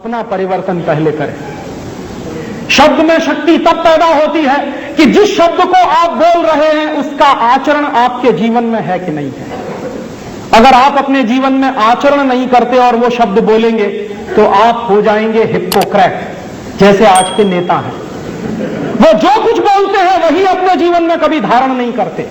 अपना परिवर्तन पहले करें। शब्द में शक्ति तब पैदा होती है कि जिस शब्द को आप बोल रहे हैं उसका आचरण आपके जीवन में है कि नहीं है। अगर आप अपने जीवन में आचरण नहीं करते और वो शब्द बोलेंगे तो आप हो जाएंगे हिप्पोक्रेट, जैसे आज के नेता हैं। वो जो कुछ बोलते हैं वही अपने जीवन में कभी धारण नहीं करते,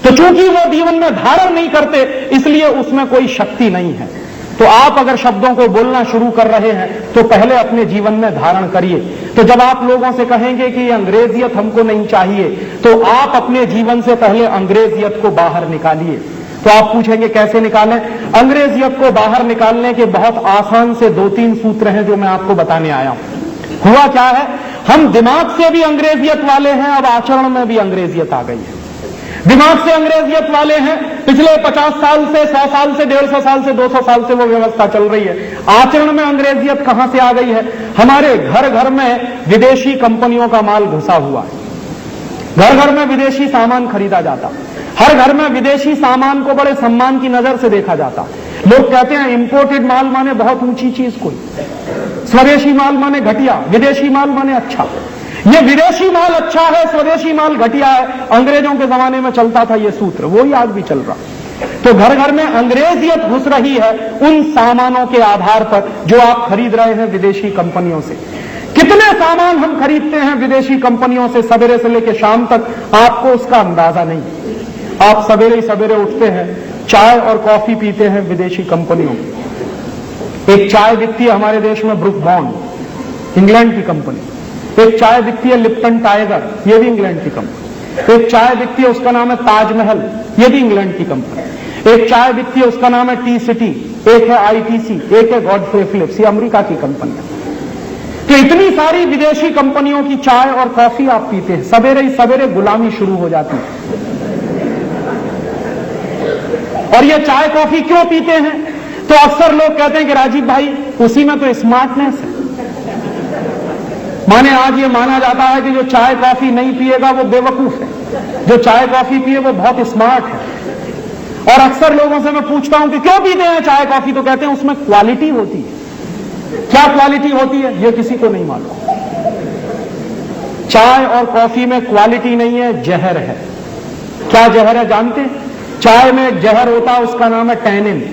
तो चूंकि वो जीवन में धारण नहीं करते इसलिए उसमें कोई शक्ति नहीं है। तो आप अगर शब्दों को बोलना शुरू कर रहे हैं तो पहले अपने जीवन में धारण करिए। तो जब आप लोगों से कहेंगे कि अंग्रेजियत हमको नहीं चाहिए, तो आप अपने जीवन से पहले अंग्रेजियत को बाहर निकालिए। तो आप पूछेंगे कैसे निकालें? अंग्रेजियत को बाहर निकालने के बहुत आसान से 2-3 सूत्र हैं जो मैं आपको बताने आया हूं। हुआ क्या है, हम दिमाग से भी अंग्रेजियत वाले हैं, अब आचरण में भी अंग्रेजियत आ गई है। दिमाग से अंग्रेजियत वाले हैं, पिछले 50 साल से, 100 साल से, 150 साल से, 200 साल से वो व्यवस्था चल रही है। आचरण में अंग्रेजियत कहां से आ गई है? हमारे घर घर में विदेशी कंपनियों का माल घुसा हुआ है। घर घर में विदेशी सामान खरीदा जाता, हर घर में विदेशी सामान को बड़े सम्मान की नजर से देखा जाता। लोग कहते हैं इंपोर्टेड माल माने बहुत ऊंची चीज कोई, स्वदेशी माल माने घटिया, विदेशी माल माने अच्छा। ये विदेशी माल अच्छा है, स्वदेशी माल घटिया है, अंग्रेजों के जमाने में चलता था ये सूत्र, वही आज भी चल रहा। तो घर घर में अंग्रेजियत घुस रही है उन सामानों के आधार पर जो आप खरीद रहे हैं विदेशी कंपनियों से। कितने सामान हम खरीदते हैं विदेशी कंपनियों से सवेरे से लेकर शाम तक, आपको उसका अंदाजा नहीं। आप सवेरे ही सवेरे उठते हैं, चाय और कॉफी पीते हैं विदेशी कंपनियों की। एक चाय बिकती है हमारे देश में ब्रुक बॉन्ड, इंग्लैंड की कंपनी। एक चाय बिकती है लिप्टन टाइगर, ये भी इंग्लैंड की कंपनी। एक चाय बिकती है उसका नाम है ताजमहल, ये भी इंग्लैंड की कंपनी। एक चाय बिकती है उसका नाम है टी सिटी, एक है आईटीसी, एक है गॉडफ्रे फिलिप्स, ये अमेरिका की कंपनी है। तो इतनी सारी विदेशी कंपनियों की चाय और कॉफी आप पीते हैं, सवेरे ही सवेरे गुलामी शुरू हो जाती है। और ये चाय कॉफी क्यों पीते हैं? तो अक्सर लोग कहते हैं कि राजीव भाई उसी में तो स्मार्टनेस है। माने आज ये माना जाता है कि जो चाय कॉफी नहीं पिएगा वो बेवकूफ है, जो चाय कॉफी पिए वो बहुत स्मार्ट है। और अक्सर लोगों से मैं पूछता हूं कि क्यों पीते हैं चाय कॉफी, तो कहते हैं उसमें क्वालिटी होती है। क्या क्वालिटी होती है ये किसी को नहीं मालूम। चाय और कॉफी में क्वालिटी नहीं है, जहर है। क्या जहर है जानते हैं? चाय में एक जहर होता है उसका नाम है टैनिन,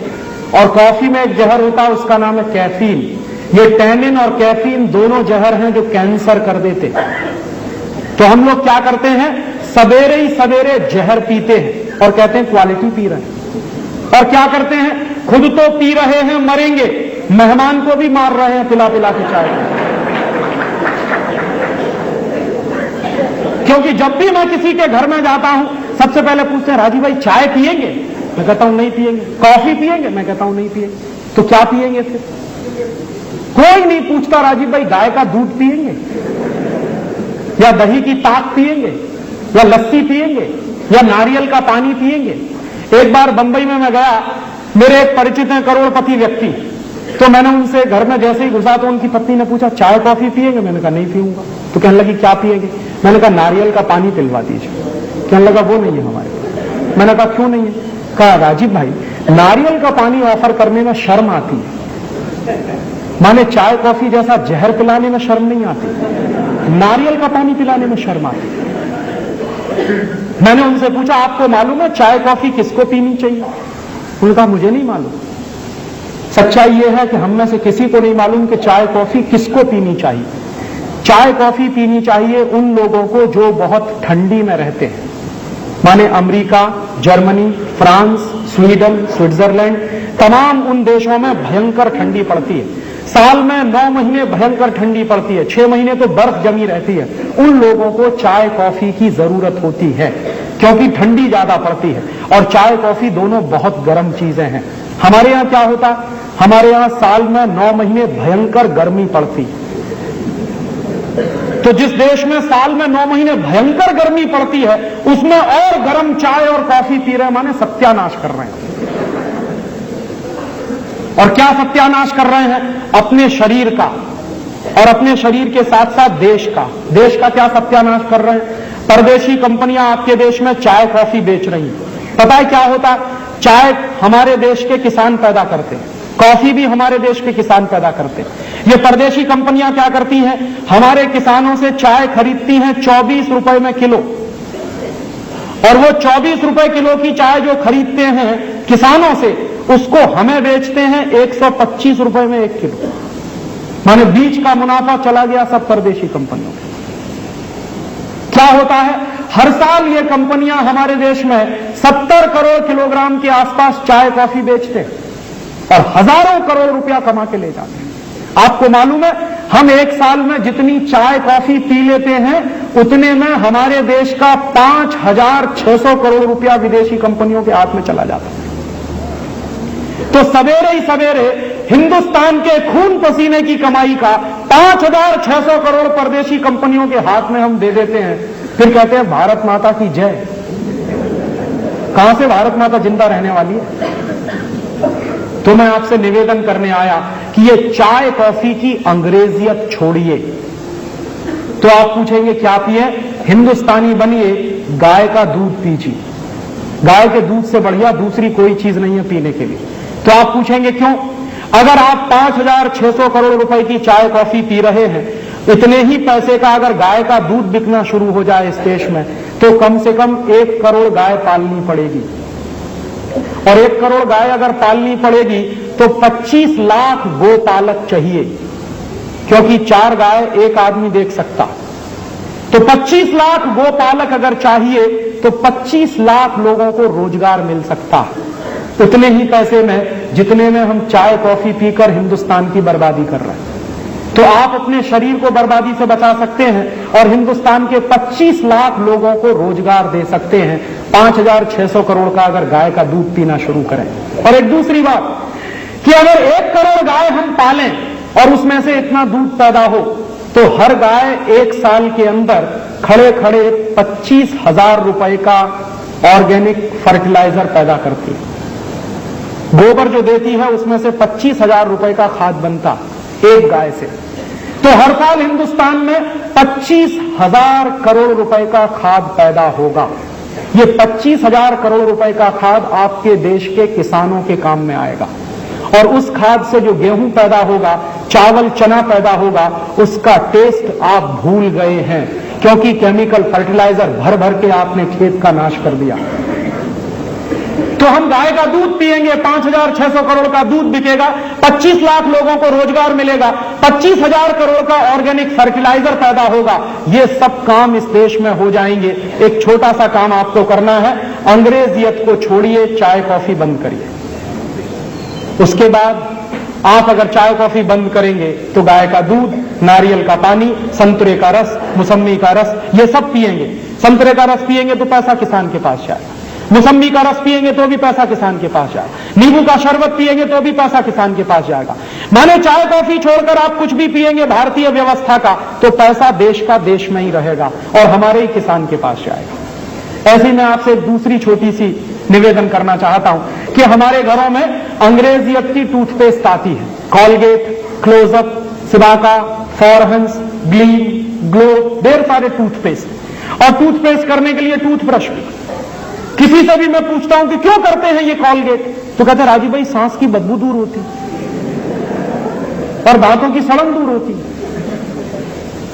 और कॉफी में एक जहर होता है उसका नाम है कैफीन। ये टैनिन और कैफीन दोनों जहर हैं जो कैंसर कर देते हैं। तो हम लोग क्या करते हैं, सवेरे ही सवेरे जहर पीते हैं और कहते हैं क्वालिटी पी रहे हैं। और क्या करते हैं, खुद तो पी रहे हैं मरेंगे, मेहमान को भी मार रहे हैं पिला पिला के चाय। क्योंकि जब भी मैं किसी के घर में जाता हूं सबसे पहले पूछते हैं राजीव भाई चाय पिएंगे? मैं कहता हूं नहीं पिएंगे। कॉफी पिएंगे? मैं कहता हूं नहीं पिएंगे। तो क्या पिएंगे फिर? कोई नहीं पूछता राजीव भाई गाय का दूध पिएंगे या दही की ताक पिएंगे या लस्सी पिएंगे या नारियल का पानी पिएंगे। एक बार बंबई में मैं गया, मेरे एक परिचित हैं करोड़पति व्यक्ति, तो मैंने उनसे घर में जैसे ही घुसा तो उनकी पत्नी ने पूछा चाय कॉफी पिएंगे? मैंने कहा नहीं पीऊंगा। तो कहने लगी क्या पिएंगे? मैंने कहा नारियल का पानी पिलवा दीजिए। कहने लगा वो नहीं है हमारे। मैंने कहा क्यों नहीं है? कहा राजीव भाई नारियल का पानी ऑफर करने में शर्म आती है, माने चाय कॉफी जैसा जहर पिलाने में शर्म नहीं आती, नारियल का पानी पिलाने में शर्म आती। मैंने उनसे पूछा आपको मालूम है चाय कॉफी किसको पीनी चाहिए? उन्होंने कहा मुझे नहीं मालूम। सच्चाई यह है कि हम में से किसी को नहीं मालूम कि चाय कॉफी किसको पीनी चाहिए। चाय कॉफी पीनी चाहिए उन लोगों को जो बहुत ठंडी में रहते हैं, माने America, Germany, France, Sweden, Switzerland, तमाम उन देशों में भयंकर ठंडी पड़ती है। साल में 9 महीने भयंकर ठंडी पड़ती है, 6 महीने तो बर्फ जमी रहती है। उन लोगों को चाय कॉफी की जरूरत होती है क्योंकि ठंडी ज्यादा पड़ती है। और चाय कॉफी दोनों बहुत गर्म चीजें हैं। हमारे यहां क्या होता, हमारे यहां साल में 9 महीने भयंकर गर्मी पड़ती। तो जिस देश में साल में 9 महीने भयंकर गर्मी पड़ती है उसमें और गर्म चाय और कॉफी पी रहे माने सत्यानाश कर रहे हैं। और क्या सत्यानाश कर रहे हैं? अपने शरीर का और अपने शरीर के साथ साथ देश का। देश का क्या सत्यानाश कर रहे हैं? परदेशी कंपनियां आपके देश में चाय कॉफी बेच रही हैं। पता है क्या होता? चाय हमारे देश के किसान पैदा करते हैं, कॉफी भी हमारे देश के किसान पैदा करते हैं। ये परदेशी कंपनियां क्या करती हैं, हमारे किसानों से चाय खरीदती हैं 24 रुपए में किलो, और वो 24 रुपए किलो की चाय जो खरीदते हैं किसानों से, उसको हमें बेचते हैं 125 रुपए में 1 किलो। माने बीच का मुनाफा चला गया सब परदेशी कंपनियों में। क्या होता है, हर साल ये कंपनियां हमारे देश में 70 करोड़ किलोग्राम के आसपास चाय कॉफी बेचते हैं और हजारों करोड़ रुपया कमा के ले जाते हैं। आपको मालूम है, हम एक साल में जितनी चाय कॉफी पी लेते हैं उतने में हमारे देश का 5,600 करोड़ रुपया विदेशी कंपनियों के हाथ में चला जाता है। तो सवेरे ही सवेरे हिंदुस्तान के खून पसीने की कमाई का 5,600 करोड़ परदेशी कंपनियों के हाथ में हम दे देते हैं, फिर कहते हैं भारत माता की जय। कहां से भारत माता जिंदा रहने वाली है? तो मैं आपसे निवेदन करने आया कि ये चाय कॉफी की अंग्रेजियत छोड़िए। तो आप पूछेंगे क्या पिए? हिंदुस्तानी बनिए, गाय का दूध पीजिए। गाय के दूध से बढ़िया दूसरी कोई चीज नहीं है पीने के लिए। तो आप पूछेंगे क्यों? अगर आप 5,600 करोड़ रुपए की चाय कॉफी पी रहे हैं, इतने ही पैसे का अगर गाय का दूध बिकना शुरू हो जाए इस देश में, तो कम से कम 1 करोड़ गाय पालनी पड़ेगी। और 1 करोड़ गाय अगर पालनी पड़ेगी तो 25 लाख गोपालक चाहिए, क्योंकि 4 गाय एक आदमी देख सकता। तो 25 लाख गोपालक अगर चाहिए तो 25 लाख लोगों को रोजगार मिल सकता, उतने ही पैसे में जितने में हम चाय कॉफी पीकर हिंदुस्तान की बर्बादी कर रहे हैं। तो आप अपने शरीर को बर्बादी से बचा सकते हैं और हिंदुस्तान के 25 लाख लोगों को रोजगार दे सकते हैं 5,600 करोड़ का अगर गाय का दूध पीना शुरू करें। और एक दूसरी बात कि अगर 1 करोड़ गाय हम पालें और उसमें से इतना दूध पैदा हो, तो हर गाय 1 साल के अंदर खड़े खड़े 25,000 रुपए का ऑर्गेनिक फर्टिलाइजर पैदा करती है। गोबर जो देती है उसमें से 25,000 रुपए का खाद बनता एक गाय से। तो हर साल हिंदुस्तान में 25,000 करोड़ रुपए का खाद पैदा होगा। ये 25,000 करोड़ रुपए का खाद आपके देश के किसानों के काम में आएगा, और उस खाद से जो गेहूं पैदा होगा, चावल चना पैदा होगा, उसका टेस्ट आप भूल गए हैं, क्योंकि केमिकल फर्टिलाइजर भर भर के आपने खेत का नाश कर दिया। तो हम गाय का दूध पिएंगे, 5,600 करोड़ का दूध बिकेगा, 25 लाख लोगों को रोजगार मिलेगा, 25,000 करोड़ का ऑर्गेनिक फर्टिलाइजर पैदा होगा। ये सब काम इस देश में हो जाएंगे। एक छोटा सा काम आपको करना है, अंग्रेजियत को छोड़िए, चाय कॉफी बंद करिए। उसके बाद आप अगर चाय कॉफी बंद करेंगे तो गाय का दूध, नारियल का पानी, संतरे का रस, मौसम्मी का रस, ये सब पिएंगे। संतरे का रस पिएंगे तो पैसा किसान के पास जाएगा, मौसम्मी का रस पिएंगे तो भी पैसा किसान के पास जाएगा, नींबू का शरबत पिएंगे तो भी पैसा किसान के पास जाएगा। माने चाय कॉफी छोड़कर आप कुछ भी पिएंगे भारतीय व्यवस्था का, तो पैसा देश का देश में ही रहेगा और हमारे ही किसान के पास जाएगा। ऐसे ही मैं आपसे दूसरी छोटी सी निवेदन करना चाहता हूं कि हमारे घरों में अंग्रेजियत की टूथपेस्ट आती है, Colgate, Closeup, Cibaca, Forhans, Gleem, Glow, ढेर सारे टूथपेस्ट, और टूथपेस्ट करने के लिए टूथब्रश भी। किसी से भी मैं पूछता हूं कि क्यों करते हैं ये कॉलगेट, तो कहते हैं राजीव भाई सांस की बदबू दूर होती और दांतों की सड़न दूर होती।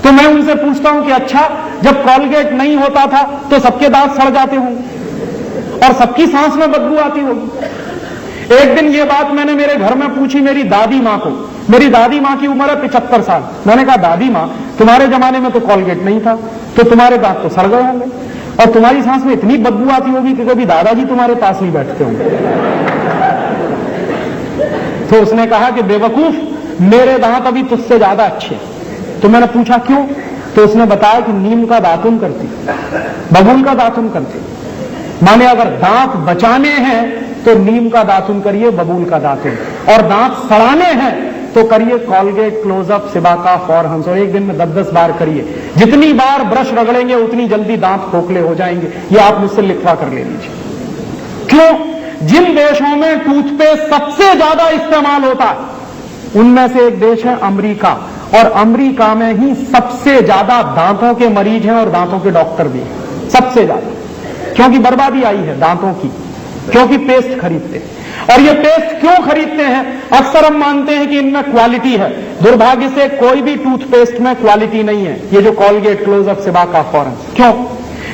तो मैं उनसे पूछता हूं कि अच्छा, जब कॉलगेट नहीं होता था तो सबके दांत सड़ जाते होंगे और सबकी सांस में बदबू आती होगी। एक दिन ये बात मैंने मेरे घर में पूछी मेरी दादी मां को। मेरी दादी मां की उम्र है 75 साल। मैंने कहा दादी मां, तुम्हारे जमाने में तो कॉलगेट नहीं था, तो तुम्हारे दांत तो सड़ गए होंगे और तुम्हारी सांस में इतनी बदबू आती होगी कि कभी दादाजी तुम्हारे पास नहीं बैठते होंगे। तो उसने कहा कि बेवकूफ, मेरे दांत अभी तुझसे ज्यादा अच्छे। तो मैंने पूछा क्यों? तो उसने बताया कि नीम का दातुन करती, बबूल का दातुन करती। माने अगर दांत बचाने हैं तो नीम का दातुन करिए, बबूल का दातुन, और दांत सड़ाने हैं तो करिए कॉलगेट, क्लोजअप, सिबाका, फॉरहंस, और एक दिन में 10-10 बार करिए। जितनी बार ब्रश रगड़ेंगे उतनी जल्दी दांत खोखले हो जाएंगे। ये आप मुझसे लिखवा कर ले लीजिए। क्यों? जिन देशों में टूथपेस्ट सबसे ज्यादा इस्तेमाल होता है उनमें से एक देश है अमेरिका, और अमेरिका में ही सबसे ज्यादा दांतों के मरीज हैं और दांतों के डॉक्टर भी हैं, सबसे ज्यादा। क्योंकि बर्बादी आई है दांतों की, क्योंकि पेस्ट खरीदते। और ये पेस्ट क्यों खरीदते हैं? अक्सर हम मानते हैं कि इनमें क्वालिटी है। दुर्भाग्य से कोई भी टूथपेस्ट में क्वालिटी नहीं है। ये जो कॉलगेट, क्लोजअप, सिबाका, फॉरेंस, क्यों?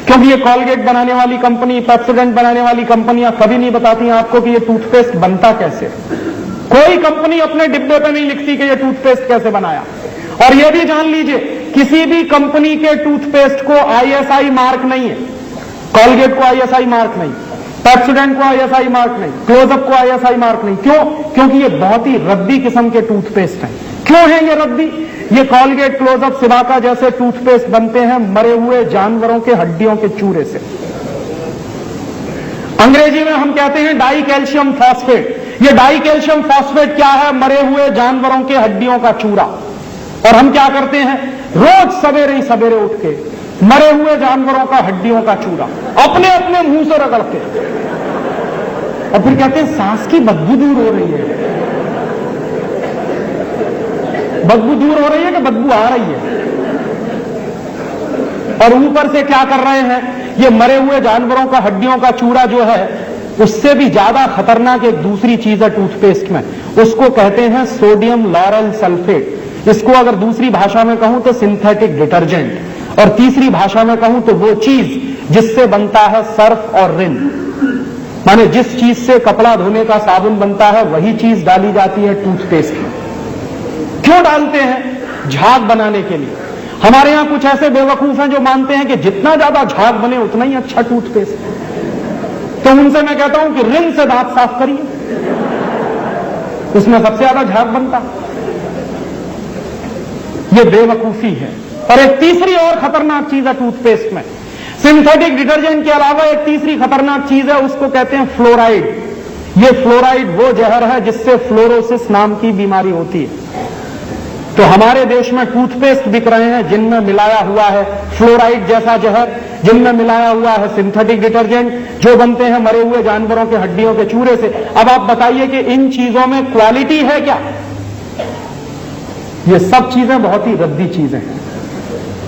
क्योंकि ये कॉलगेट बनाने वाली कंपनी, पेप्सोडेंट बनाने वाली कंपनियां कभी नहीं बताती आपको कि ये टूथपेस्ट बनता कैसे। कोई कंपनी अपने डिब्बे पे नहीं लिखती कि ये टूथपेस्ट कैसे बनाया। और ये भी जान लीजिए, किसी भी कंपनी के टूथपेस्ट को आईएसआई मार्क नहीं है। कॉलगेट को आईएसआई मार्क नहीं, पेप्सोडेंट को आईएसआई मार्क नहीं, क्लोजअप को आईएसआई मार्क नहीं। क्यों? क्योंकि ये बहुत ही रद्दी किस्म के टूथपेस्ट हैं। क्यों है ये रद्दी? ये कॉलगेट, क्लोजअप, सिबाका जैसे टूथपेस्ट बनते हैं मरे हुए जानवरों के हड्डियों के चूरे से। अंग्रेजी में हम कहते हैं डाई कैल्शियम फॉस्फेट। ये डाई कैल्शियम फॉस्फेट क्या है? मरे हुए जानवरों के हड्डियों का चूरा। और हम क्या करते हैं? रोज सवेरे ही सवेरे उठ के मरे हुए जानवरों का हड्डियों का चूरा अपने अपने मुंह से रगड़ते हैं और फिर कहते हैं सांस की बदबू दूर हो रही है। बदबू दूर हो रही है कि बदबू आ रही है? और ऊपर से क्या कर रहे हैं? ये मरे हुए जानवरों का हड्डियों का चूरा जो है, उससे भी ज्यादा खतरनाक एक दूसरी चीज है टूथपेस्ट में, उसको कहते हैं सोडियम लॉरेल सल्फेट। इसको अगर दूसरी भाषा में कहूं तो सिंथेटिक डिटर्जेंट, और तीसरी भाषा में कहूं तो वो चीज जिससे बनता है सर्फ और रिन। माने जिस चीज से कपड़ा धोने का साबुन बनता है वही चीज डाली जाती है टूथपेस्ट में। क्यों डालते हैं? झाग बनाने के लिए। हमारे यहां कुछ ऐसे बेवकूफ हैं जो मानते हैं कि जितना ज्यादा झाग बने उतना ही अच्छा टूथपेस्ट। तो उनसे मैं कहता हूं कि रिन से दांत साफ करिए, उसमें सबसे ज्यादा झाग बनता। ये बेवकूफी है। और एक तीसरी और खतरनाक चीज है टूथपेस्ट में, सिंथेटिक डिटर्जेंट के अलावा एक तीसरी खतरनाक चीज है, उसको कहते हैं फ्लोराइड। ये फ्लोराइड वो जहर है जिससे फ्लोरोसिस नाम की बीमारी होती है। तो हमारे देश में टूथपेस्ट बिक रहे हैं जिनमें मिलाया हुआ है फ्लोराइड जैसा जहर, जिनमें मिलाया हुआ है सिंथेटिक डिटर्जेंट, जो बनते हैं मरे हुए जानवरों के हड्डियों के चूरे से। अब आप बताइए कि इन चीजों में क्वालिटी है क्या? ये सब चीजें बहुत ही रद्दी चीजें हैं।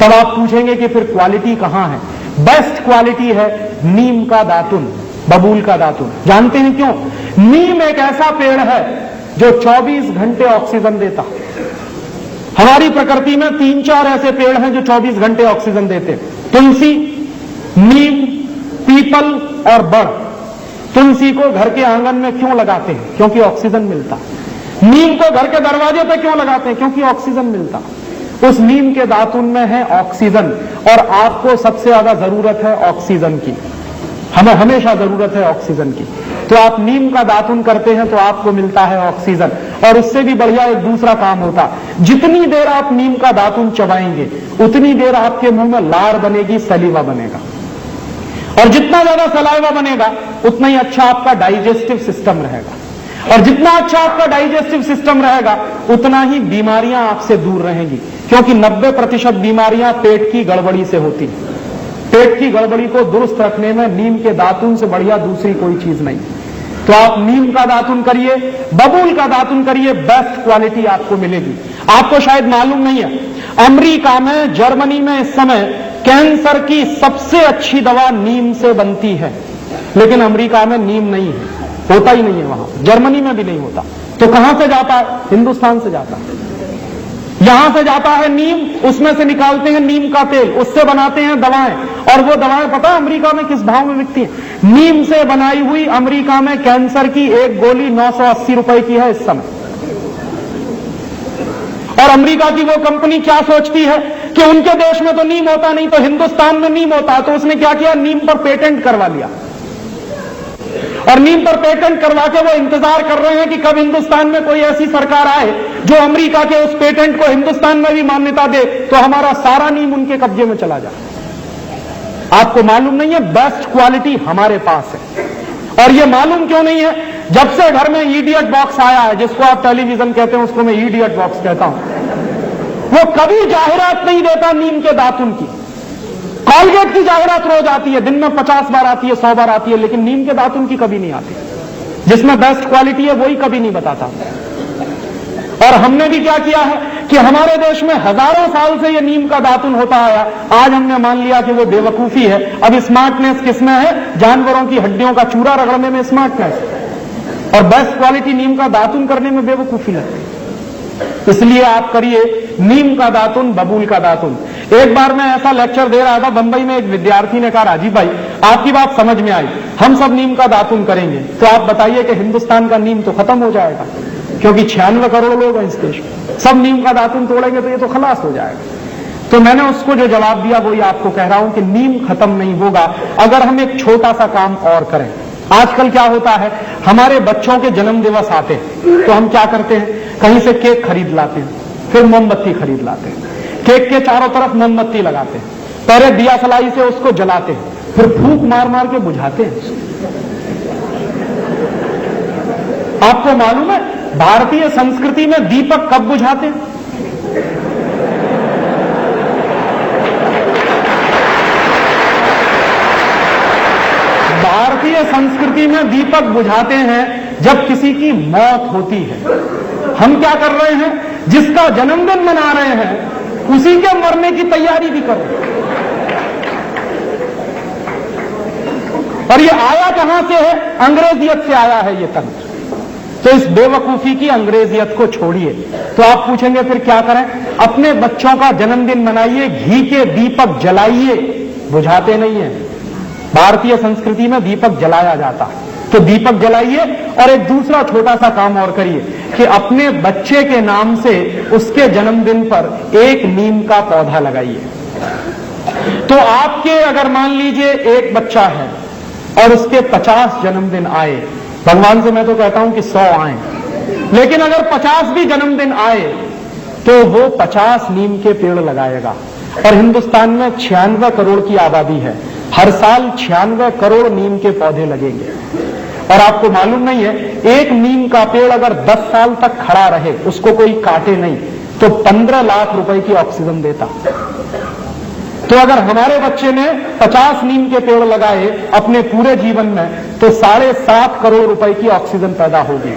तब आप पूछेंगे कि फिर क्वालिटी कहां है? बेस्ट क्वालिटी है नीम का दातुन, बबूल का दातुन। जानते हैं क्यों? नीम एक ऐसा पेड़ है जो 24 घंटे ऑक्सीजन देता। हमारी प्रकृति में 3-4 ऐसे पेड़ हैं जो 24 घंटे ऑक्सीजन देते हैं, तुलसी, नीम, पीपल और बड़। तुलसी को घर के आंगन में क्यों लगाते हैं? क्योंकि ऑक्सीजन मिलता। नीम को घर के दरवाजे पे क्यों लगाते हैं? क्योंकि ऑक्सीजन मिलता। उस नीम के दातुन में है ऑक्सीजन, और आपको सबसे ज्यादा जरूरत है ऑक्सीजन की। हमें हमेशा जरूरत है ऑक्सीजन की। तो आप नीम का दातुन करते हैं तो आपको मिलता है ऑक्सीजन। और उससे भी बढ़िया एक दूसरा काम होता, जितनी देर आप नीम का दातुन चबाएंगे उतनी देर आपके मुंह में लार बनेगी, सलीवा बनेगा। और जितना ज्यादा सलाइवा बनेगा उतना ही अच्छा आपका डाइजेस्टिव सिस्टम रहेगा। और जितना अच्छा आपका डाइजेस्टिव सिस्टम रहेगा उतना ही बीमारियां आपसे दूर रहेंगी, क्योंकि 90% बीमारियां पेट की गड़बड़ी से होती हैं। पेट की गड़बड़ी को दुरुस्त रखने में नीम के दातुन से बढ़िया दूसरी कोई चीज नहीं। तो आप नीम का दातुन करिए, बबूल का दातुन करिए, बेस्ट क्वालिटी आपको मिलेगी। आपको शायद मालूम नहीं है, अमेरिका में, जर्मनी में इस समय कैंसर की सबसे अच्छी दवा नीम से बनती है। लेकिन अमेरिका में नीम नहीं है, होता ही नहीं है वहां, जर्मनी में भी नहीं होता। तो कहां से जाता है? हिंदुस्तान से जाता है। यहां से जाता है नीम, उसमें से निकालते हैं नीम का तेल, उससे बनाते हैं दवाएं। और वो दवाएं पता है अमेरिका में किस भाव में बिकती हैं? नीम से बनाई हुई अमेरिका में कैंसर की एक गोली 980 रुपए की है इस समय। और अमेरिका की वो कंपनी क्या सोचती है कि उनके देश में तो नीम होता नहीं, तो हिंदुस्तान में नीम होता है। तो उसने क्या किया? नीम पर पेटेंट करवा लिया। और नीम पर पेटेंट करवा के वो इंतजार कर रहे हैं कि कब हिंदुस्तान में कोई ऐसी सरकार आए जो अमेरिका के उस पेटेंट को हिंदुस्तान में भी मान्यता दे, तो हमारा सारा नीम उनके कब्जे में चला जाए। आपको मालूम नहीं है, बेस्ट क्वालिटी हमारे पास है। और ये मालूम क्यों नहीं है? जब से घर में ईडियट बॉक्स आया है, जिसको आप टेलीविजन कहते हैं, उसको मैं ईडियट बॉक्स कहता हूं, वो कभी जाहिरात नहीं देता नीम के दातुन की। कॉलगेट की जाहिरात रोज आती है, दिन में 50 बार आती है, 100 बार आती है, लेकिन नीम के दातुन की कभी नहीं आती। जिसमें बेस्ट क्वालिटी है वही कभी नहीं बताता। और हमने भी क्या किया है कि हमारे देश में हजारों साल से ये नीम का दातुन होता आया, आज हमने मान लिया कि वो बेवकूफी है। अब स्मार्टनेस किसमें है? जानवरों की हड्डियों का चूरा रगड़ने में स्मार्टनेस। और बेस्ट क्वालिटी नीम का दातुन करने में बेवकूफी लगती है। इसलिए आप करिए नीम का दातुन, बबूल का दातुन। एक बार मैं ऐसा लेक्चर दे रहा था बंबई में, एक विद्यार्थी ने कहा, राजीव भाई आपकी बात समझ में आई, हम सब नीम का दातुन करेंगे, तो आप बताइए कि हिंदुस्तान का नीम तो खत्म हो जाएगा, क्योंकि 96 करोड़ लोग हैं इस देश में, सब नीम का दातुन तोड़ेंगे तो ये तो खलास हो जाएगा। तो मैंने उसको जो जवाब दिया वही आपको कह रहा हूं कि नीम खत्म नहीं होगा अगर हम एक छोटा सा काम और करें। आजकल क्या होता है, हमारे बच्चों के जन्म दिवस आते हैं तो हम क्या करते हैं, कहीं से केक खरीद लाते हैं, फिर मोमबत्ती खरीद लाते हैं, केक के चारों तरफ मोमबत्ती लगाते हैं, पहले दिया सलाई से उसको जलाते हैं, फिर फूंक मार मार के बुझाते हैं। आपको मालूम है भारतीय संस्कृति में दीपक कब बुझाते हैं? भारतीय संस्कृति में दीपक बुझाते हैं जब किसी की मौत होती है। हम क्या कर रहे हैं, जिसका जन्मदिन मना रहे हैं उसी के मरने की तैयारी भी कर रहे हैं। और ये आया कहां से है? अंग्रेजियत से आया है ये तंत्र। तो इस बेवकूफी की अंग्रेजियत को छोड़िए। तो आप पूछेंगे फिर क्या करें? अपने बच्चों का जन्मदिन मनाइए, घी के दीपक जलाइए, बुझाते नहीं है। भारतीय संस्कृति में दीपक जलाया जाता है, तो दीपक जलाइए। और एक दूसरा छोटा सा काम और करिए कि अपने बच्चे के नाम से उसके जन्मदिन पर एक नीम का पौधा लगाइए। तो आपके अगर मान लीजिए एक बच्चा है और उसके 50 जन्मदिन आए, भगवान से मैं तो कहता हूं कि 100 आए, लेकिन अगर 50 भी जन्मदिन आए तो वो 50 नीम के पेड़ लगाएगा। और हिंदुस्तान में 96 करोड़ की आबादी है, हर साल 96 करोड़ नीम के पौधे लगेंगे। और आपको मालूम नहीं है, एक नीम का पेड़ अगर 10 साल तक खड़ा रहे, उसको कोई काटे नहीं, तो 15 लाख रुपए की ऑक्सीजन देता। तो अगर हमारे बच्चे ने 50 नीम के पेड़ लगाए अपने पूरे जीवन में, तो 7.5 करोड़ रुपए की ऑक्सीजन पैदा होगी।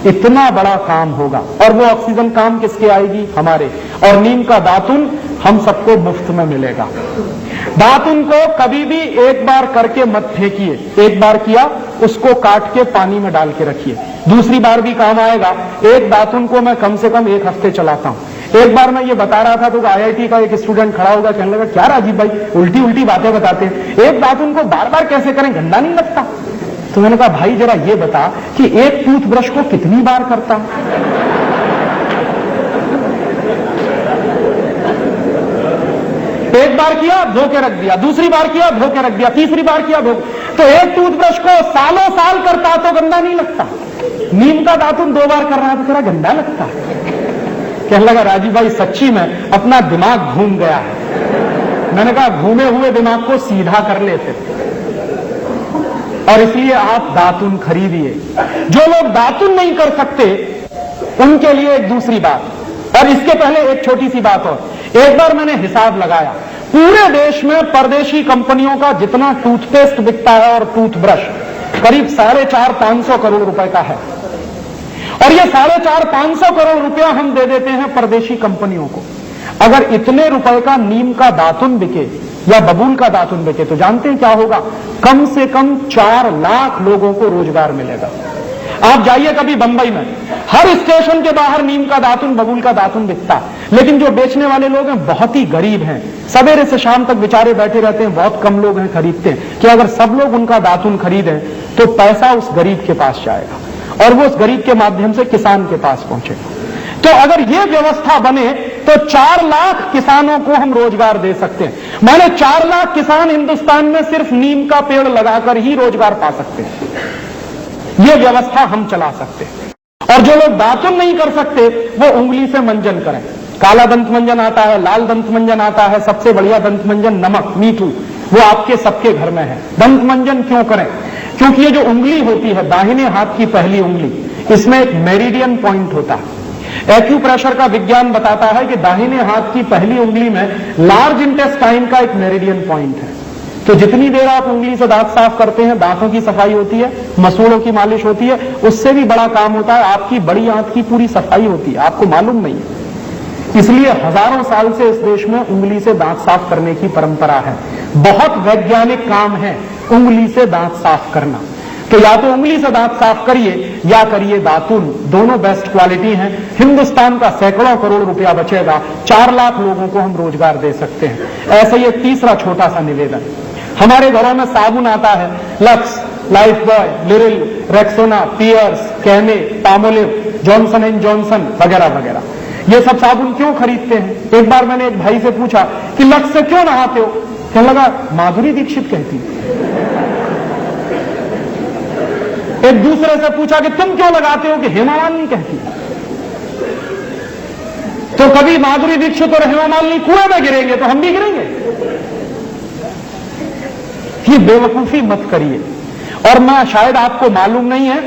इतना बड़ा काम होगा। और वो ऑक्सीजन काम किसके आएगी? हमारे। और नीम का दातुन हम सबको मुफ्त में मिलेगा। दातुन को कभी भी एक बार करके मत फेंकिए, एक बार किया उसको काट के पानी में डाल के रखिए, दूसरी बार भी काम आएगा। एक दातुन को मैं कम से कम 1 हफ्ते चलाता हूं। एक बार मैं ये बता रहा था तो IIT का एक स्टूडेंट खड़ा होगा, कहने लगा, क्या राजीव भाई उल्टी उल्टी बातें बताते हैं, एक दातुन को बार बार कैसे करें, गंदा नहीं लगता? तो मैंने कहा, भाई जरा ये बता कि एक टूथब्रश को कितनी बार करता? एक बार किया धो के रख दिया, दूसरी बार किया धो के रख दिया, तीसरी बार किया धो। तो एक टूथब्रश को सालों साल करता तो गंदा नहीं लगता। नीम का दातुन 2 बार कर रहा है तो थोड़ा गंदा लगता है। कहने लगा, राजीव भाई सच्ची में अपना दिमाग घूम गया है। मैंने कहा, घूमे हुए दिमाग को सीधा कर लेते। और इसलिए आप दातुन खरीदिए। जो लोग दातुन नहीं कर सकते उनके लिए एक दूसरी बात, और इसके पहले एक छोटी सी बात और। एक बार मैंने हिसाब लगाया, पूरे देश में परदेशी कंपनियों का जितना टूथपेस्ट बिकता है और टूथब्रश करीब 450-500 करोड़ रुपए का है। और ये 450-500 करोड़ रुपया हम दे देते हैं परदेशी कंपनियों को। अगर इतने रुपए का नीम का दातुन बिके या बबूल का दातुन बिके तो जानते हैं क्या होगा? कम से कम 4 लाख लोगों को रोजगार मिलेगा। आप जाइए कभी बंबई में, हर स्टेशन के बाहर नीम का दातुन, बबूल का दातुन बिकता है, लेकिन जो बेचने वाले लोग हैं बहुत ही गरीब हैं। सवेरे से शाम तक बेचारे बैठे रहते हैं, बहुत कम लोग हैं खरीदते हैं। कि अगर सब लोग उनका दातुन खरीदें तो पैसा उस गरीब के पास जाएगा और वो उस गरीब के माध्यम से किसान के पास पहुंचेगा। तो अगर ये व्यवस्था बने तो 4 लाख किसानों को हम रोजगार दे सकते हैं। माने 4 लाख किसान हिंदुस्तान में सिर्फ नीम का पेड़ लगाकर ही रोजगार पा सकते हैं। ये व्यवस्था हम चला सकते हैं। और जो लोग दातुन नहीं कर सकते वो उंगली से मंजन करें। काला दंत मंजन आता है, लाल दंत मंजन आता है, सबसे बढ़िया दंत मंजन नमक मीठू, वो आपके सबके घर में है। दंत मंजन क्यों करें? क्योंकि ये जो उंगली होती है, दाहिने हाथ की पहली उंगली, इसमें एक मेरिडियन पॉइंट होता है। एक्यूप्रेशर का विज्ञान बताता है कि दाहिने हाथ की पहली उंगली में लार्ज इंटेस्टाइन का एक मेरिडियन पॉइंट है। तो जितनी देर आप उंगली से दांत साफ करते हैं, दांतों की सफाई होती है, मसूड़ों की मालिश होती है, उससे भी बड़ा काम होता है, आपकी बड़ी आंत की पूरी सफाई होती है। आपको मालूम नहीं है। इसलिए हजारों साल से इस देश में उंगली से दांत साफ करने की परंपरा है। बहुत वैज्ञानिक काम है उंगली से दांत साफ करना। तो या तो उंगली से दांत साफ करिए या करिए दातुन, दोनों बेस्ट क्वालिटी हैं। हिंदुस्तान का सैकड़ों करोड़ रुपया बचेगा, 4 लाख लोगों को हम रोजगार दे सकते हैं। ऐसा ही एक तीसरा छोटा सा निवेदन, हमारे घरों में साबुन आता है, Lux, Lifebuoy, Liril, Rexona, Pears, Camay, Palmolive, Johnson and Johnson वगैरह वगैरह। ये सब साबुन क्यों खरीदते हैं? एक बार मैंने एक भाई से पूछा कि लक्स से क्यों नहाते हो? कहने लगा माधुरी दीक्षित कहती है। एक दूसरे से पूछा कि तुम क्यों लगाते हो? कि हेमा मालिनी कहती है। तो कभी माधुरी दीक्षित और हेमा मालिनी कुएं में गिरेंगे तो हम भी गिरेंगे। ये बेवकूफी मत करिए। और मैं, शायद आपको मालूम नहीं है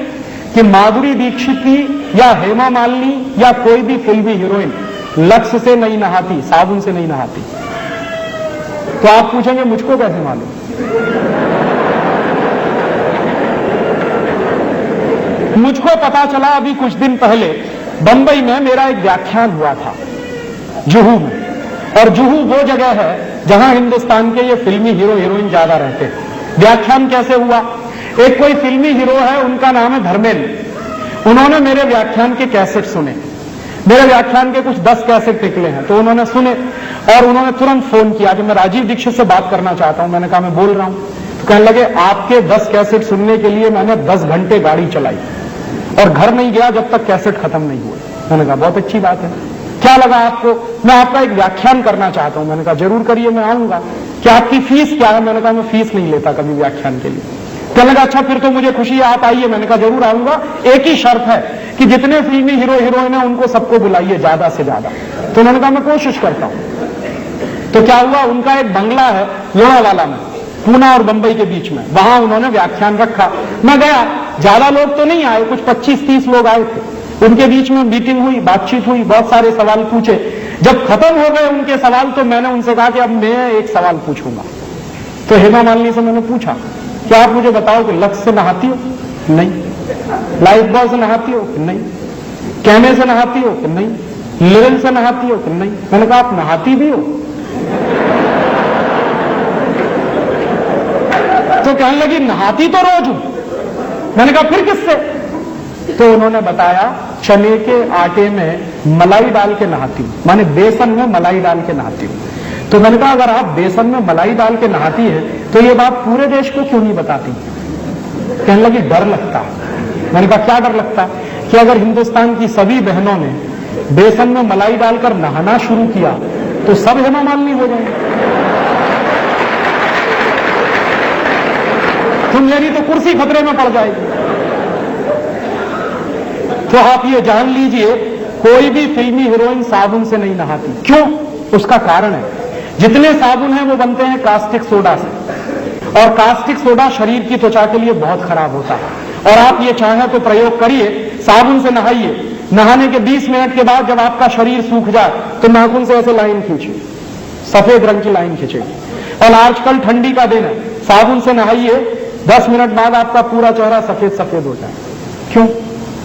कि माधुरी दीक्षित की या हेमा मालिनी या कोई भी फिल्मी हीरोइन लक्स से नहीं नहाती, साबुन से नहीं नहाती। तो आप पूछेंगे मुझको कैसे मालूम? मुझको पता चला अभी कुछ दिन पहले बंबई में मेरा एक व्याख्यान हुआ था, जुहू में। और जुहू वो जगह है जहां हिंदुस्तान के ये फिल्मी हीरो हीरोइन ज्यादा रहते हैं। व्याख्यान कैसे हुआ? एक कोई फिल्मी हीरो है, उनका नाम है धर्मेंद्र। उन्होंने मेरे व्याख्यान के कैसेट सुने। मेरे व्याख्यान के कुछ 10 कैसेट निकले हैं, तो उन्होंने सुने और उन्होंने तुरंत फोन किया कि मैं राजीव दीक्षित से बात करना चाहता हूं। मैंने कहा मैं बोल रहा हूं। तो कहने लगे आपके 10 कैसेट सुनने के लिए मैंने 10 घंटे गाड़ी चलाई और घर नहीं गया जब तक कैसेट खत्म नहीं हुए। मैंने कहा बहुत अच्छी बात है, क्या लगा आपको? मैं आपका एक व्याख्यान करना चाहता हूं। मैंने कहा जरूर करिए, मैं आऊंगा। क्या आपकी फीस क्या है? मैंने कहा मैं फीस नहीं लेता कभी व्याख्यान के लिए। कहने लगा अच्छा फिर तो मुझे खुशी है, आप आइए। मैंने कहा जरूर आऊंगा, एक ही शर्त है कि जितने फिल्मी हीरो हीरोइन है उनको सबको बुलाइए ज्यादा से ज्यादा। तो उन्होंने कहा मैं कोशिश करता हूं। तो क्या हुआ, उनका एक बंगला है लोनावाला में, पूना और बंबई के बीच में, वहां उन्होंने व्याख्यान रखा। मैं गया, ज्यादा लोग तो नहीं आए, कुछ 25-30 लोग आए थे। उनके बीच में मीटिंग हुई, बातचीत हुई, बहुत सारे सवाल पूछे। जब खत्म हो गए उनके सवाल तो मैंने उनसे कहा कि अब मैं एक सवाल पूछूंगा। तो हेमा मालिनी से मैंने पूछा क्या आप मुझे बताओ कि लक्स से नहाती हो? नहीं। लाइफ बॉय से नहाती हो? नहीं। कैमे से नहाती हो? नहीं। लिरिल से नहाती हो? नहीं। मैंने कहा आप नहाती भी हो? तो कहने लगी नहाती तो रोज हूं। मैंने कहा फिर किससे? तो उन्होंने बताया चने के आटे में मलाई डाल के नहाती हूं, माने बेसन में मलाई डाल के नहाती हूं। तो मैंने कहा अगर आप बेसन में मलाई डाल के नहाती है तो ये बात पूरे देश को क्यों नहीं बताती? कहने लगी डर लगता। मैंने कहा क्या डर लगता? कि अगर हिंदुस्तान की सभी बहनों ने बेसन में मलाई डालकर नहाना शुरू किया तो सब हेमा मालिनी हो जाएंगे। तो मेरी तो कुर्सी खतरे में पड़ जाएगी। तो आप ये जान लीजिए कोई भी फिल्मी हीरोइन साबुन से नहीं नहाती। क्यों? उसका कारण है जितने साबुन हैं वो बनते हैं कास्टिक सोडा से, और कास्टिक सोडा शरीर की त्वचा के लिए बहुत खराब होता है। और आप ये चाहें तो प्रयोग करिए, साबुन से नहाइए। नहाने के 20 मिनट के बाद जब आपका शरीर सूख जाए तो नाखून से ऐसे लाइन खींचिए, सफेद रंग की लाइन खींचेगी। और आजकल ठंडी का दिन है, साबुन से नहाइए, 10 मिनट बाद आपका पूरा चेहरा सफेद सफेद हो जाए। क्यों?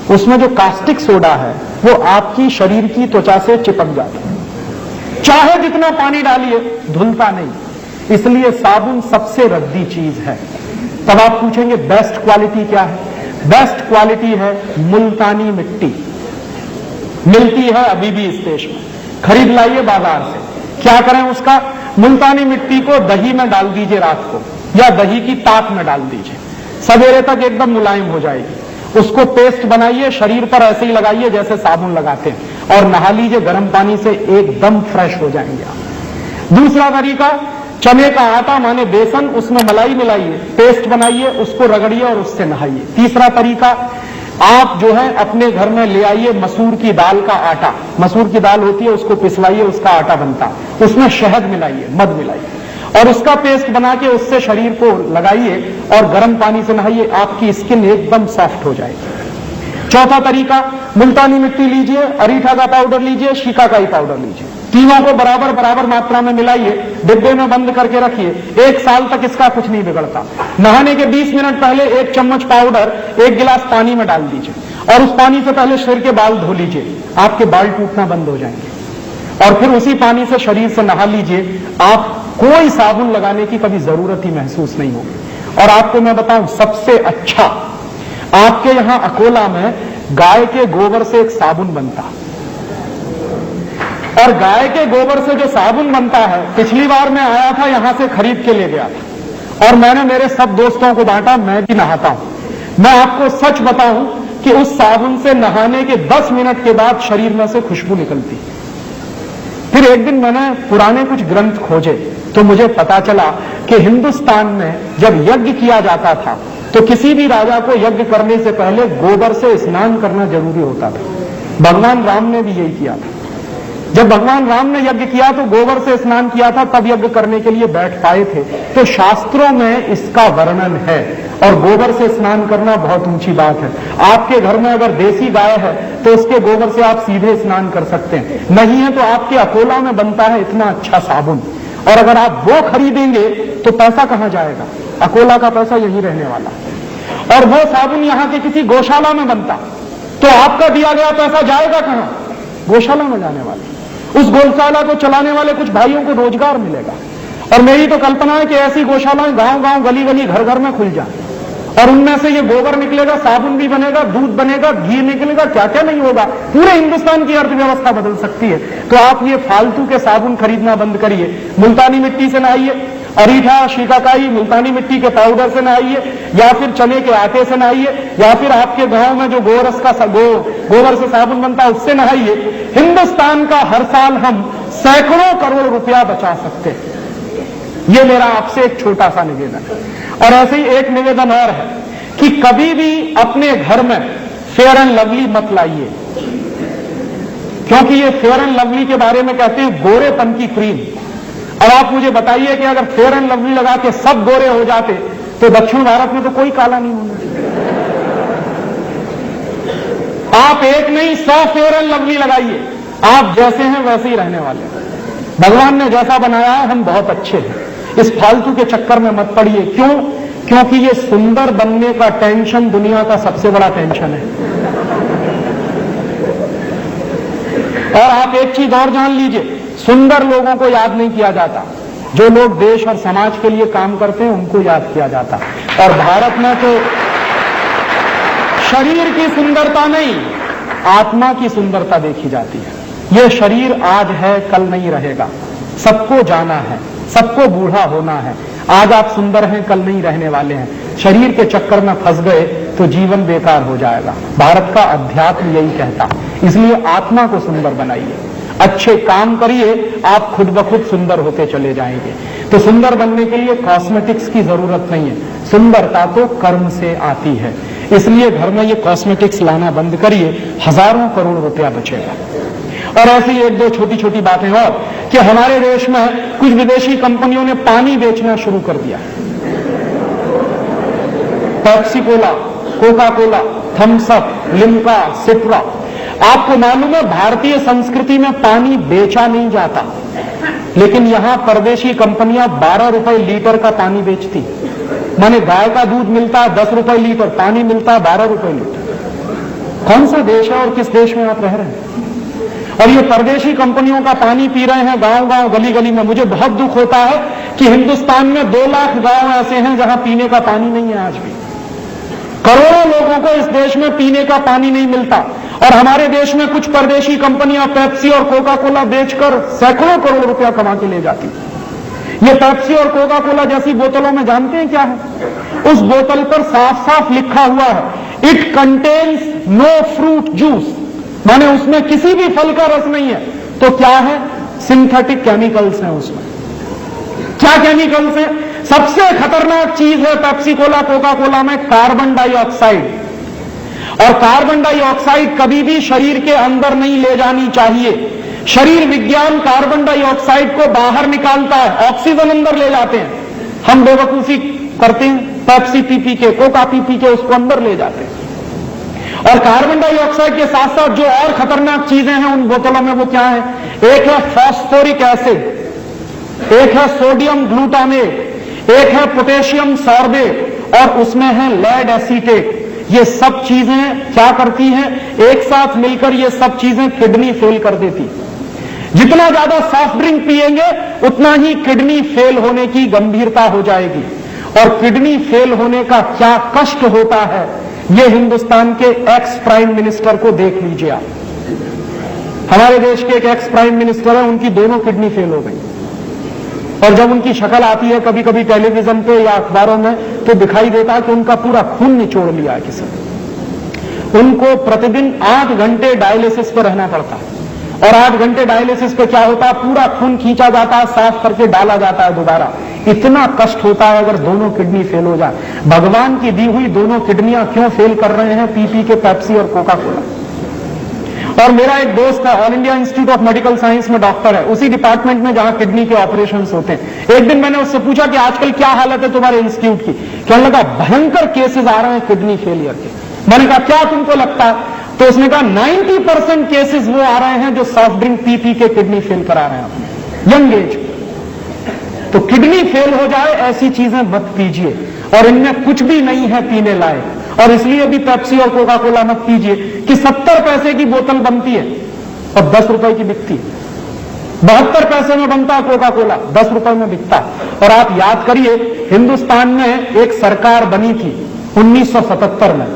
उसमें जो कास्टिक सोडा है वो आपकी शरीर की त्वचा से चिपक जाता है। चाहे जितना पानी डालिए धुलता नहीं, इसलिए साबुन सबसे रद्दी चीज है। तब आप पूछेंगे बेस्ट क्वालिटी क्या है? बेस्ट क्वालिटी है मुल्तानी मिट्टी। मिलती है अभी भी इस देश में, खरीद लाइए बाजार से। क्या करें उसका? मुल्तानी मिट्टी को दही में डाल दीजिए रात को, या दही की ताक में डाल दीजिए, सवेरे तक एकदम मुलायम हो जाएगी। उसको पेस्ट बनाइए, शरीर पर ऐसे ही लगाइए जैसे साबुन लगाते हैं, और नहा लीजिए गर्म पानी से, एकदम फ्रेश हो जाएंगे आप। दूसरा तरीका, चने का आटा माने बेसन, उसमें मलाई मिलाइए, पेस्ट बनाइए, उसको रगड़िए और उससे नहाइए। तीसरा तरीका, आप जो है अपने घर में ले आइए मसूर की दाल का आटा। मसूर की दाल होती है, उसको पिसवाइए, उसका आटा बनता है, उसमें शहद मिलाइए, मध मिलाइए और उसका पेस्ट बना के उससे शरीर को लगाइए और गर्म पानी से नहाइए, आपकी स्किन एकदम सॉफ्ट हो जाएगी। चौथा तरीका, मुल्तानी मिट्टी लीजिए, अरीठा का पाउडर लीजिए, शिकाकाई पाउडर लीजिए, तीनों को बराबर बराबर मात्रा में मिलाइए, डिब्बे में बंद करके रखिए। 1 साल तक इसका कुछ नहीं बिगड़ता। नहाने के 20 मिनट पहले 1 चम्मच पाउडर 1 गिलास पानी में डाल दीजिए और उस पानी से पहले सिर के बाल धो लीजिए, आपके बाल टूटना बंद हो जाएंगे। और फिर उसी पानी से शरीर से नहा लीजिए, आप कोई साबुन लगाने की कभी जरूरत ही महसूस नहीं होगी। और आपको मैं बताऊं सबसे अच्छा, आपके यहां अकोला में गाय के गोबर से एक साबुन बनता, और गाय के गोबर से जो साबुन बनता है, पिछली बार मैं आया था यहां से खरीद के ले गया था और मैंने मेरे सब दोस्तों को बांटा, मैं भी नहाता हूं। मैं आपको सच बताऊं कि उस साबुन से नहाने के 10 मिनट के बाद शरीर में से खुशबू निकलती। फिर एक दिन मैंने पुराने कुछ ग्रंथ खोजे तो मुझे पता चला कि हिंदुस्तान में जब यज्ञ किया जाता था तो किसी भी राजा को यज्ञ करने से पहले गोबर से स्नान करना जरूरी होता था। भगवान राम ने भी यही किया था। जब भगवान राम ने यज्ञ किया तो गोबर से स्नान किया था, तब यज्ञ करने के लिए बैठ पाए थे। तो शास्त्रों में इसका वर्णन है और गोबर से स्नान करना बहुत ऊंची बात है। आपके घर में अगर देसी गाय है तो उसके गोबर से आप सीधे स्नान कर सकते हैं, नहीं है तो आपके अकोला में बनता है इतना अच्छा साबुन, और अगर आप वो खरीदेंगे तो पैसा कहां जाएगा? अकोला का पैसा यही रहने वाला। और वो साबुन यहां के किसी गौशाला में बनता तो आपका दिया गया पैसा जाएगा कहां? गौशाला में जाने वाला। उस गौशाला को चलाने वाले कुछ भाइयों को रोजगार मिलेगा। और मेरी तो कल्पना है कि ऐसी गौशालाएं गांव गांव गली गली घर घर में खुल जाए और उनमें से ये गोबर निकलेगा, साबुन भी बनेगा, दूध बनेगा, घी निकलेगा, क्या क्या नहीं होगा। पूरे हिंदुस्तान की अर्थव्यवस्था बदल सकती है। तो आप ये फालतू के साबुन खरीदना बंद करिए, मुल्तानी मिट्टी से नहाइए, अरीठा, शिकाकाई, मुल्तानी मिट्टी के पाउडर से नहाइए, या फिर चने के आटे से नहाइए, या फिर आपके गांव में जो गोरस का गोबर से साबुन बनता है उससे नहाइए। हिंदुस्तान का हर साल हम सैकड़ों करोड़ रुपया बचा सकते हैं। ये मेरा आपसे एक छोटा सा निवेदन है। और ऐसे ही एक निवेदन और है कि कभी भी अपने घर में फेयर एंड लवली मत लाइए, क्योंकि ये फेयर एंड लवली के बारे में कहते हैं गोरेपन की क्रीम। अब आप मुझे बताइए कि अगर फेयर एंड लवली लगा के सब गोरे हो जाते तो दक्षिण भारत में तो कोई काला नहीं होना चाहिए। आप एक नहीं 100 फेयर एंड लवली लगाइए, आप जैसे हैं वैसे ही रहने वाले हैं। भगवान ने जैसा बनाया है हम बहुत अच्छे हैं। इस फालतू के चक्कर में मत पड़िए। क्यों? क्योंकि ये सुंदर बनने का टेंशन दुनिया का सबसे बड़ा टेंशन है। और आप एक चीज और जान लीजिए, सुंदर लोगों को याद नहीं किया जाता, जो लोग देश और समाज के लिए काम करते हैं उनको याद किया जाता। और भारत में तो शरीर की सुंदरता नहीं, आत्मा की सुंदरता देखी जाती है। यह शरीर आज है, कल नहीं रहेगा। सबको जाना है, सबको बूढ़ा होना है। आज आप सुंदर हैं, कल नहीं रहने वाले हैं। शरीर के चक्कर में फंस गए तो जीवन बेकार हो जाएगा। भारत का अध्यात्म यही कहता है। इसलिए आत्मा को सुंदर बनाइए, अच्छे काम करिए, आप खुद ब खुद सुंदर होते चले जाएंगे। तो सुंदर बनने के लिए कॉस्मेटिक्स की जरूरत नहीं है, सुंदरता तो कर्म से आती है। इसलिए घर में ये कॉस्मेटिक्स लाना बंद करिए, हजारों करोड़ रुपया बचेगा। और ऐसी एक दो छोटी छोटी बातें और कि हमारे देश में कुछ विदेशी कंपनियों ने पानी बेचना शुरू कर दिया। Pepsi Cola, Coca Cola, Thums Up, Limca, Citra. आपको मालूम है भारतीय संस्कृति में पानी बेचा नहीं जाता, लेकिन यहां परदेशी कंपनियां 12 रुपए लीटर का पानी बेचती। माने गाय का दूध मिलता है 10 रुपए लीटर, पानी मिलता है 12 रुपए लीटर। कौन सा देश है और किस देश में आप रह रहे हैं? और ये परदेशी कंपनियों का पानी पी रहे हैं गांव गांव गली गली में। मुझे बहुत दुख होता है कि हिंदुस्तान में 2 लाख गांव ऐसे हैं जहां पीने का पानी नहीं है। आज भी करोड़ों लोगों को इस देश में पीने का पानी नहीं मिलता, और हमारे देश में कुछ परदेशी कंपनियां पेप्सी और कोका कोला बेचकर सैकड़ों करोड़ रुपया कमा के ले जाती। ये पेप्सी और कोका कोला जैसी बोतलों में जानते हैं क्या है? उस बोतल पर साफ साफ लिखा हुआ है, it contains no fruit juice, माने उसमें किसी भी फल का रस नहीं है। तो क्या है? सिंथेटिक केमिकल्स हैं उसमें। क्या केमिकल्स हैं? सबसे खतरनाक चीज है पेप्सी कोला कोका कोला में कार्बन डाइऑक्साइड। और कार्बन डाइऑक्साइड कभी भी शरीर के अंदर नहीं ले जानी चाहिए। शरीर विज्ञान कार्बन डाइऑक्साइड को बाहर निकालता है, ऑक्सीजन अंदर ले जाते हैं। हम बेवकूफी करते हैं, पेप्सी पी के, कोका पी के उसको अंदर ले जाते हैं। और कार्बन डाइऑक्साइड के साथ साथ जो और खतरनाक चीजें हैं उन बोतलों में वो क्या है? एक है फॉस्फोरिक एसिड, एक है सोडियम ग्लूटामेट, एक है पोटेशियम सॉर्बेट, और उसमें है लेड एसीटेट। ये सब चीजें क्या करती हैं? एक साथ मिलकर ये सब चीजें किडनी फेल कर देती। जितना ज्यादा सॉफ्ट ड्रिंक पिएंगे उतना ही किडनी फेल होने की गंभीरता हो जाएगी। और किडनी फेल होने का क्या कष्ट होता है, ये हिंदुस्तान के एक्स प्राइम मिनिस्टर को देख लीजिए आप। हमारे देश के एक एक्स प्राइम मिनिस्टर है, उनकी दोनों किडनी फेल हो गई, और जब उनकी शक्ल आती है कभी कभी टेलीविजन पे या अखबारों में, तो दिखाई देता है कि उनका पूरा खून निचोड़ लिया है किसी ने। उनको प्रतिदिन 8 घंटे डायलिसिस पर रहना पड़ता है, और 8 घंटे डायलिसिस पे क्या होता है, पूरा खून खींचा जाता है, साफ करके डाला जाता है दोबारा। इतना कष्ट होता है अगर दोनों किडनी फेल हो जाए। भगवान की दी हुई दोनों किडनियां क्यों फेल कर रहे हैं, पी के पेप्सी और कोका कोला। और मेरा एक दोस्त है, all India institute of medical science में डॉक्टर है, उसी डिपार्टमेंट में जहां किडनी के ऑपरेशंस होते हैं। एक दिन मैंने उससे पूछा कि आजकल क्या हालत है तुम्हारे इंस्टीट्यूट की। कहने लगा भयंकर केसेस आ रहे हैं किडनी फेलियर के। मैंने कहा क्या तुमको लगता है? तो उसने कहा 90% केसेस वो आ रहे हैं जो सॉफ्ट ड्रिंक पी के किडनी फेल करा रहे हैं अपने यंग एज। तो किडनी फेल हो जाए ऐसी चीजें मत पीजिए, और इनमें कुछ भी नहीं है पीने लायक। और इसलिए भी पेप्सी और कोका कोला मत पीजिए कि 70 पैसे की बोतल बनती है और 10 रुपए की बिकती है। 72 पैसे में बनता है कोका कोला, 10 रुपए में बिकता है। और आप याद करिए, हिंदुस्तान में एक सरकार बनी थी 1977 में,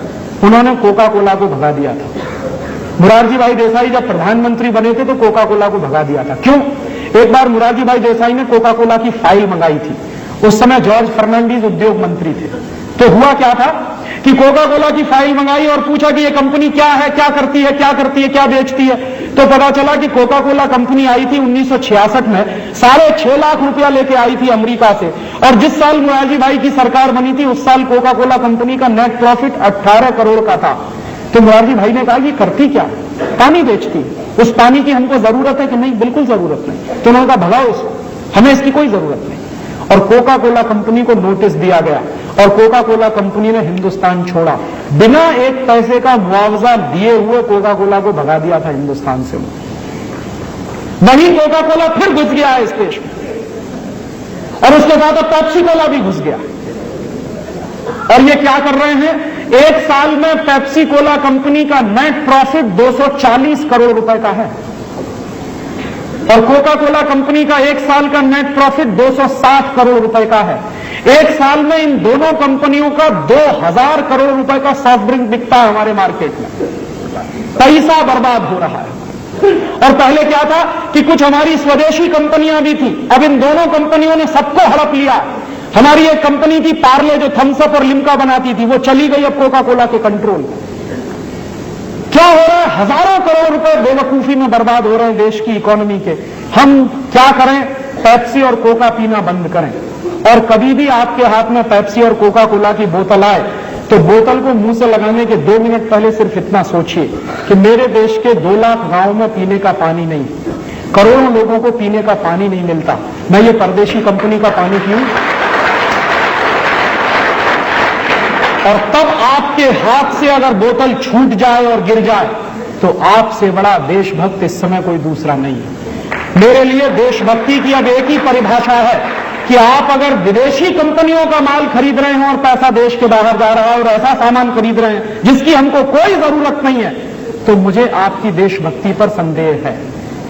उन्होंने कोका कोला को भगा दिया था। मोरारजी भाई देसाई जब प्रधानमंत्री बने थे तो कोका कोला को भगा दिया था। क्यों? एक बार मोरारजी भाई देसाई ने कोका कोला की फाइल मंगाई थी। उस समय जॉर्ज फर्नांडीज उद्योग मंत्री थे। तो हुआ क्या था कि कोका कोला की फाइल मंगाई और पूछा कि ये कंपनी क्या है, क्या करती है, क्या करती है, क्या बेचती है। तो पता चला कि कोका कोला कंपनी आई थी 1966 में, 6.5 लाख रुपया लेके आई थी अमेरिका से। और जिस साल मोरारजी भाई की सरकार बनी थी उस साल कोका कोला कंपनी का नेट प्रॉफिट 18 करोड़ का था। तो मोरारजी भाई ने कहा कि करती क्या? पानी बेचती। उस पानी की हमको जरूरत है कि नहीं? बिल्कुल जरूरत नहीं। तो उन्होंने कहा भगाओ इसको, हमें इसकी कोई जरूरत नहीं। और कोका कोला कंपनी को नोटिस दिया गया और कोका कोला कंपनी ने हिंदुस्तान छोड़ा। बिना एक पैसे का मुआवजा दिए हुए कोका कोला को भगा दिया था हिंदुस्तान से। वही कोका कोला फिर घुस गया है इस देश में, और उसके बाद अब पेप्सी कोला भी घुस गया। और ये क्या कर रहे हैं? एक साल में पेप्सी कोला कंपनी का नेट प्रॉफिट 240 करोड़ रुपए का है, और कोका कोला कंपनी का एक साल का नेट प्रॉफिट 260 करोड़ रुपए का है। एक साल में इन दोनों कंपनियों का 2000 करोड़ रुपए का सॉफ्ट ड्रिंक बिकता है हमारे मार्केट में। पैसा बर्बाद हो रहा है। और पहले क्या था कि कुछ हमारी स्वदेशी कंपनियां भी थी, अब इन दोनों कंपनियों ने सबको हड़प लिया। हमारी एक कंपनी थी पार्ले जो थम्स अप और लिम्का बनाती थी, वो चली गई अब कोका कोला के कंट्रोल में। क्या हो रहा है? हजारों करोड़ रुपए बेवकूफी में बर्बाद हो रहे हैं देश की इकोनॉमी के। हम क्या करें? पेप्सी और कोका पीना बंद करें। और कभी भी आपके हाथ में पेप्सी और कोका कोला की बोतल आए तो बोतल को मुंह से लगाने के 2 मिनट पहले सिर्फ इतना सोचिए कि मेरे देश के 2 लाख गांवों में पीने का पानी नहीं, करोड़ों लोगों को पीने का पानी नहीं मिलता। मैं ये परदेशी कंपनी का पानी पीऊं? और तब आपके हाथ से अगर बोतल छूट जाए और गिर जाए तो आपसे बड़ा देशभक्त इस समय कोई दूसरा नहीं है। मेरे लिए देशभक्ति की अब एक ही परिभाषा है कि आप अगर विदेशी कंपनियों का माल खरीद रहे हैं और पैसा देश के बाहर जा रहा है और ऐसा सामान खरीद रहे हैं जिसकी हमको कोई जरूरत नहीं है, तो मुझे आपकी देशभक्ति पर संदेह है।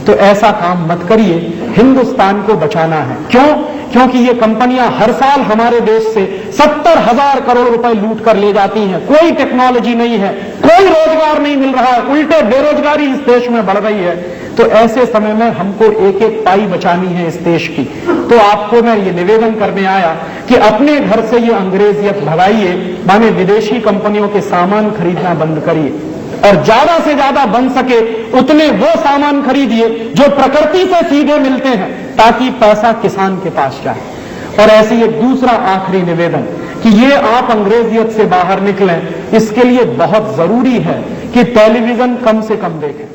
तो ऐसा काम मत करिए, हिंदुस्तान को बचाना है। क्यों? क्योंकि ये कंपनियां हर साल हमारे देश से 70,000 करोड़ रुपए लूट कर ले जाती हैं। कोई टेक्नोलॉजी नहीं है, कोई रोजगार नहीं मिल रहा है, उल्टे बेरोजगारी इस देश में बढ़ रही है। तो ऐसे समय में हमको एक एक पाई बचानी है इस देश की। तो आपको मैं ये निवेदन करने आया कि अपने घर से ये अंग्रेजियत भगाइए, माने विदेशी कंपनियों के सामान खरीदना बंद करिए, और ज्यादा से ज्यादा बन सके उतने वो सामान खरीदिए जो प्रकृति से सीधे मिलते हैं, ताकि पैसा किसान के पास जाए। और ऐसे एक दूसरा आखिरी निवेदन कि ये आप अंग्रेजियत से बाहर निकलें, इसके लिए बहुत जरूरी है कि टेलीविजन कम से कम देखें।